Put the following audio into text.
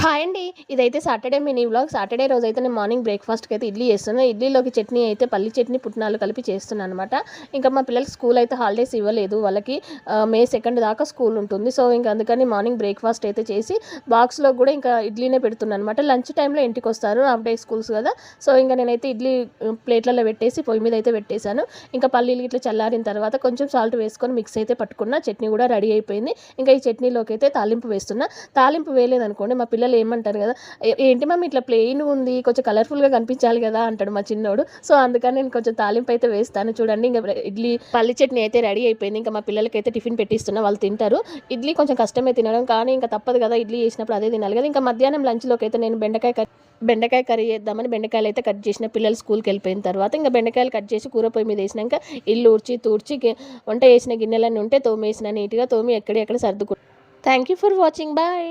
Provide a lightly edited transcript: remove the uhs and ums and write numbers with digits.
Hi అండి. ఇదైతే Saturday mini vlog. Saturday రోజైతే నేను మార్నింగ్ బ్రేక్‌ఫాస్ట్‌కి అయితే ఇడ్లీ చేస్తున్నా. ఇడ్లీలోకి చట్నీ అయితే పల్లి చట్నీ, పుట్నాలు కలిపి చేస్తున్నాను అనమాట. ఇంకా మా పిల్లలకి స్కూల్ అయితే హాలిడేస్ ఇవ్వలేదు. వాళ్ళకి మే 2 దాకా స్కూల్ ఉంటుంది. సో, ఇంక అందుకని మార్నింగ్ బ్రేక్‌ఫాస్ట్ అయితే చేసి బాక్స్‌లో కూడా ఇంకా ఇడ్లీనే పెడుతున్నాను అనమాట. లంచ్ టైంలో ఇంటికొస్తారు. హాఫ్ డే స్కూల్స్ కదా! సో, ఇంక నేనైతే ఇడ్లీ ప్లేట్లలో పెట్టేసి పొయ్యి మీద అయితే పెట్టేశాను. ఇంకా పల్లీలు ఇట్లా చల్లారిన తర్వాత కొంచెం సాల్ట్ వేసుకొని మిక్స్ అయితే పట్టుకున్నా. చట్నీ కూడా రెడీ అయిపోయింది. ఇంకా ఈ చట్నీలోకి అయితే తాలింపు వేస్తున్నా. తాలింపు వేయలేదనుకోండి మా పిల్లలు ఏమంటారు కదా, ఏంటి మమ్మీ ఇట్లా ప్లెయిన్ ఉంది, కొంచెం కలర్ఫుల్గా కనిపించాలి కదా అంటాడు మా చిన్నోడు. సో అందుకని నేను కొంచెం తాలింపు అయితే వేస్తాను. చూడండి, ఇంకా ఇడ్లీ పల్లి చట్నీ అయితే రెడీ అయిపోయింది. ఇంకా మా పిల్లలకి అయితే టిఫిన్ పెట్టిస్తున్నా, వాళ్ళు తింటారు. ఇడ్లీ కొంచెం కష్టమే తినడం, కానీ ఇంకా తప్పదు కదా, ఇడ్లీ చేసినప్పుడు అదే తినాలి కదా. ఇంకా మధ్యాహ్నం లంచ్లోకి అయితే నేను బెండకాయ కర్రీ చేద్దామని బెండకాయలు అయితే కట్ చేసిన. పిల్లలు స్కూల్కి వెళ్ళిపోయిన తర్వాత ఇంకా బెండకాయలు కట్ చేసి కూర పొయ్యి మీద వేసినాక ఇల్లు ఊడ్చి తూడ్చి వంట చేసిన గిన్నెలన్నీ ఉంటే తోమేసిన, నీట్గా తోమి ఎక్కడెక్కడ సర్దుకు. Thank you for watching. Bye.